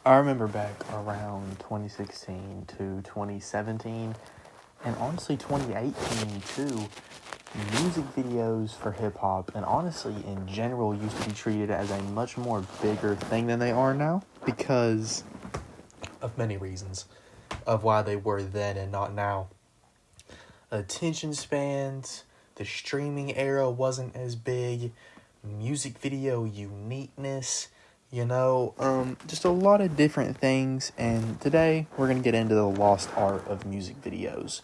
I remember back around 2016 to 2017, and honestly 2018 too, music videos for hip hop and honestly in general used to be treated as a much more bigger thing than they are now because of many reasons of why they were then and not now. Attention spans, the streaming era wasn't as big, music video uniqueness, just a lot of different things. And today we're going to get into the lost art of music videos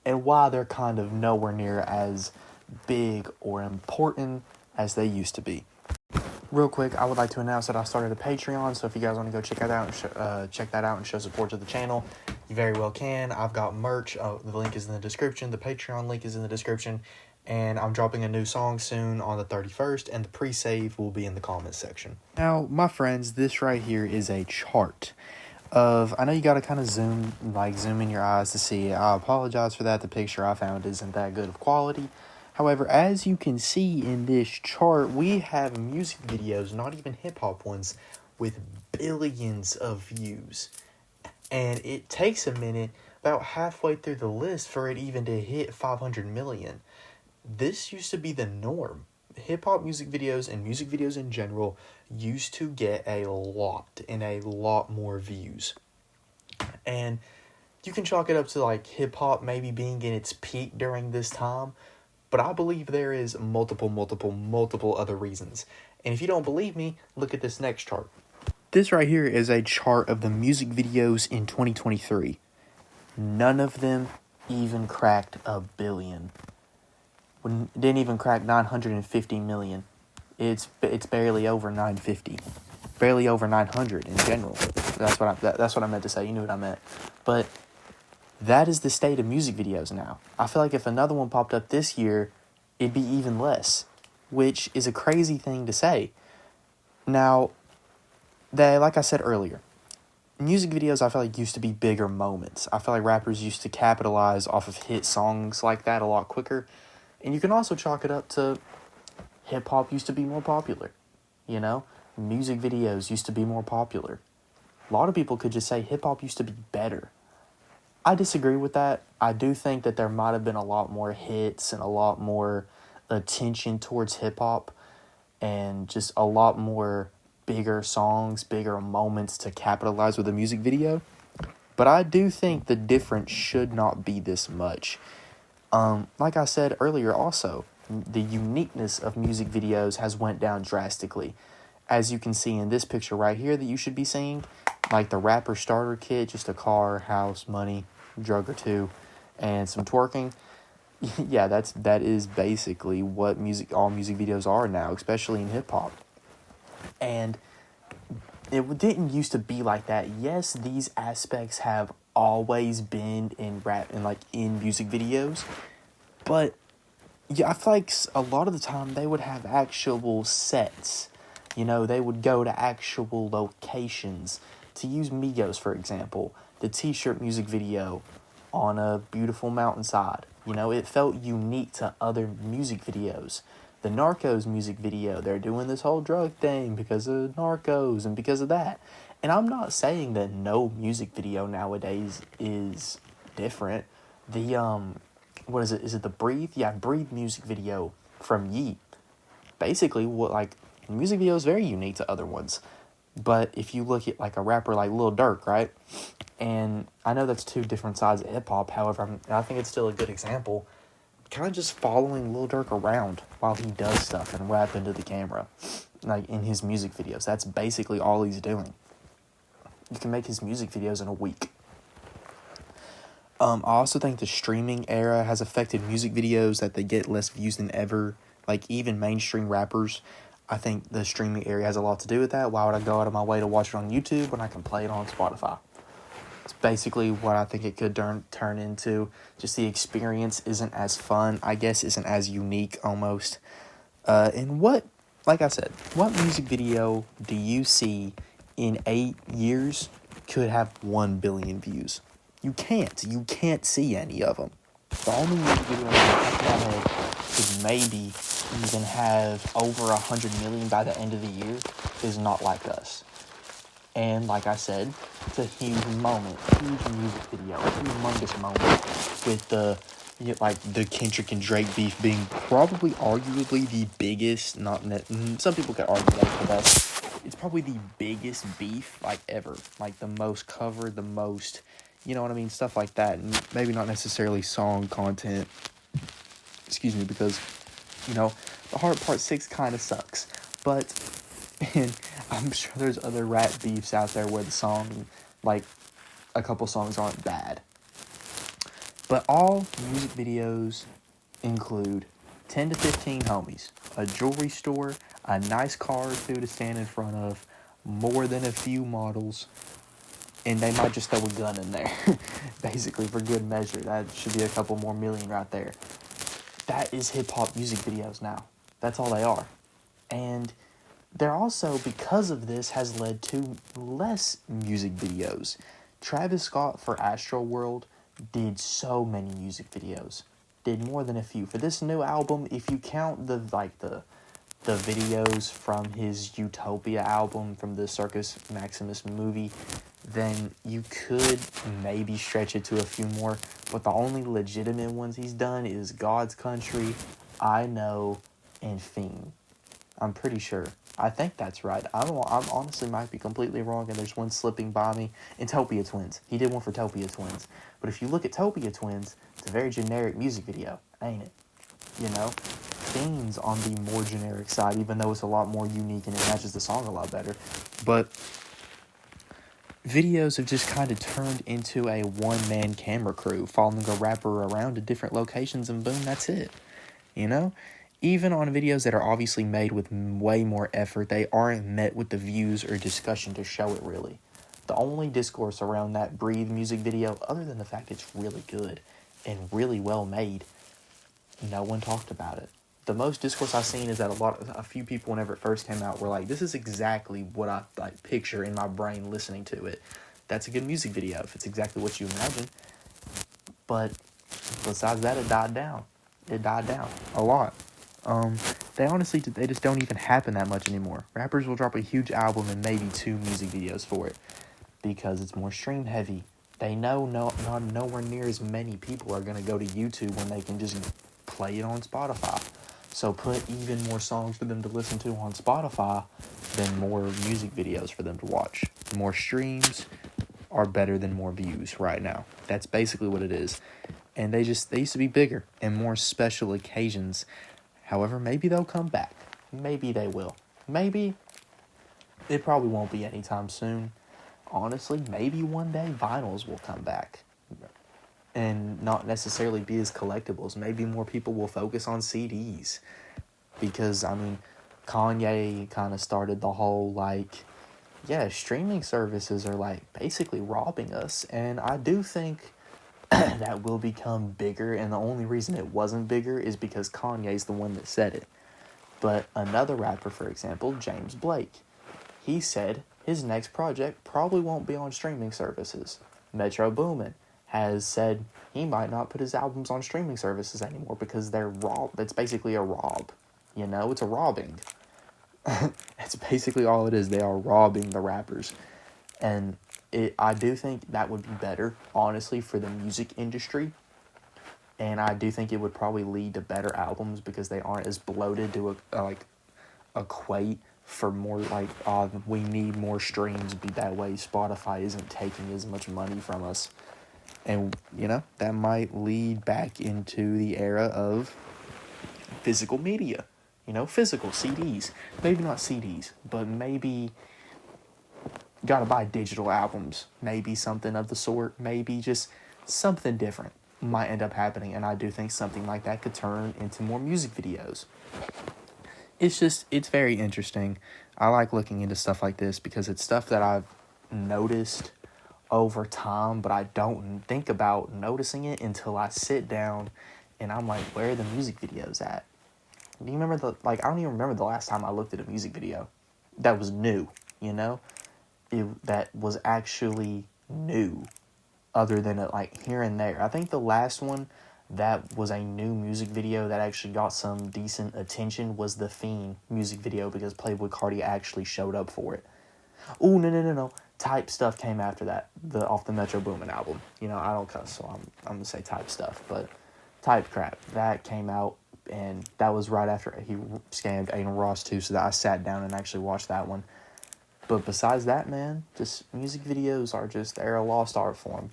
and why they're kind of nowhere near as big or important as they used to be. Real quick, I would like to announce that I started a Patreon, so if you guys want to go check that out and show support to the channel, you very well can. I've got merch. The link is in the description. The Patreon link is in the description, and I'm dropping a new song soon on the 31st, and the pre-save will be in the comments section. Now, my friends, this right here is a chart of, I know you got to kind of zoom in your eyes to see it. I apologize for that. The picture I found isn't that good of quality. However, as you can see in this chart, we have music videos, not even hip-hop ones, with billions of views. And it takes a minute, about halfway through the list, for it even to hit 500 million. This used to be the norm. Hip-hop music videos and music videos in general used to get a lot more views. And you can chalk it up to like hip-hop maybe being in its peak during this time. But I believe there is multiple other reasons. And if you don't believe me, look at this next chart. This right here is a chart of the music videos in 2023. None of them even cracked 1 billion. Didn't even crack 950 million. It's barely over 950. Barely over 900 in general. That's what I meant to say. You knew what I meant. But that is the state of music videos now. I feel like if another one popped up this year, it'd be even less, which is a crazy thing to say. Now, like I said earlier, music videos I feel like used to be bigger moments. I feel like rappers used to capitalize off of hit songs like that a lot quicker. And you can also chalk it up to hip-hop used to be more popular. Music videos used to be more popular. A lot of people could just say hip-hop used to be better. I disagree with that. I do think that there might have been a lot more hits and a lot more attention towards hip-hop and just a lot more bigger songs, bigger moments to capitalize with a music video. But I do think the difference should not be this much. Like I said earlier also, the uniqueness of music videos has went down drastically. As you can see in this picture right here that you should be seeing, like the rapper starter kit, just a car, house, money, drug or two, and some twerking. Yeah, that is basically what all music videos are now, especially in hip hop. And it didn't used to be like that. Yes, these aspects have always been in rap and like in music videos, but yeah, I feel like a lot of the time they would have actual sets. They would go to actual locations. To use Migos, for example, the T-shirt music video on a beautiful mountainside. It felt unique to other music videos. The Narcos music video, they're doing this whole drug thing because of Narcos and because of that. And I'm not saying that no music video nowadays is different. What is it? Is it the Breathe? Yeah, Breathe music video from Yeet. Basically, music video is very unique to other ones. But if you look at like a rapper like Lil Durk, right? And I know that's two different sides of hip-hop. However, I think it's still a good example. Kind of just following Lil Durk around while he does stuff and rap into the camera. Like in his music videos. That's basically all he's doing. You can make his music videos in a week. I also think the streaming era has affected music videos that they get less views than ever. Like even mainstream rappers. I think the streaming area has a lot to do with that. Why would I go out of my way to watch it on YouTube when I can play it on Spotify? It's basically what I think it could turn into. Just the experience isn't as fun. I guess isn't as unique almost. And like I said, what music video do you see in 8 years could have 1 billion views? You can't see any of them. The only music video on the top of my head could maybe even have over 100 million by the end of the year is Not Like Us. And like I said, it's a huge moment, huge music video, humongous moment with the Kendrick and Drake beef being probably arguably the biggest, some people could argue that it's the best. It's probably the biggest beef like ever, like the most covered, the most, you know what I mean, stuff like that. And maybe not necessarily song content, because, the Hard Part 6 kind of sucks. But, and I'm sure there's other rap beefs out there where the song, like, a couple songs aren't bad. But all music videos include 10 to 15 homies, a jewelry store, a nice car or two to stand in front of, more than a few models, and they might just throw a gun in there, basically, for good measure. That should be a couple more million right there. That is hip-hop music videos now. That's all they are. And they're also, because of this, has led to less music videos. Travis Scott for Astroworld did so many music videos. Did more than a few. For this new album, if you count the videos from his Utopia album, from the Circus Maximus movie, then you could maybe stretch it to a few more. But the only legitimate ones he's done is God's Country, I Know, and Fiend. I'm pretty sure. I think that's right. I'm honestly might be completely wrong, and there's one slipping by me. And Topia Twins. He did one for Topia Twins. But if you look at Topia Twins, it's a very generic music video, ain't it? Fiend's on the more generic side, even though it's a lot more unique and it matches the song a lot better. But videos have just kind of turned into a one-man camera crew, following a rapper around to different locations, and boom, that's it. Even on videos that are obviously made with way more effort, they aren't met with the views or discussion to show it really. The only discourse around that Breathe music video, other than the fact it's really good and really well made, no one talked about it. The most discourse I've seen is that a few people, whenever it first came out, were like, this is exactly what I picture in my brain listening to it. That's a good music video if it's exactly what you imagine. But besides that, it died down. It died down a lot. They just don't even happen that much anymore. Rappers will drop a huge album and maybe 2 music videos for it because it's more stream heavy. They know nowhere near as many people are going to go to YouTube when they can just play it on Spotify. So put even more songs for them to listen to on Spotify than more music videos for them to watch. More streams are better than more views right now. That's basically what it is. And they used to be bigger and more special occasions. However, maybe they'll come back. Maybe they will. Maybe it probably won't be anytime soon. Honestly, maybe one day vinyls will come back and not necessarily be as collectibles. Maybe more people will focus on CDs because, Kanye kind of started the whole, streaming services are, basically robbing us, and I do think that will become bigger, and the only reason it wasn't bigger is because Kanye's the one that said it. But another rapper, for example, James Blake, he said his next project probably won't be on streaming services. Metro Boomin has said he might not put his albums on streaming services anymore because they're it's basically a rob. It's a robbing. It's basically all it is. They are robbing the rappers. And I do think that would be better, honestly, for the music industry. And I do think it would probably lead to better albums because they aren't as bloated to equate for more we need more streams. Be that way Spotify isn't taking as much money from us. And, that might lead back into the era of physical media. Physical CDs. Maybe not CDs, but maybe gotta buy digital albums. Maybe something of the sort. Maybe just something different might end up happening. And I do think something like that could turn into more music videos. It's very interesting. I like looking into stuff like this because it's stuff that I've noticed over time, but I don't think about noticing it until I sit down and I'm like, where are the music videos at? Do you remember I don't even remember the last time I looked at a music video that was new, that was actually new, other than here and there. I think the last one that was a new music video that actually got some decent attention was the Fiend music video because Playboi Carti actually showed up for it. Oh, no. Type Stuff came after that, off the Metro Boomin album. You know, I don't cuss, so I'm gonna say Type Stuff, but Type Crap, that came out, and that was right after he scammed Aiden Ross too, so that I sat down and actually watched that one. But besides that, man, just music videos they're a lost art form.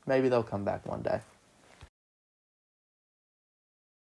Maybe they'll come back one day.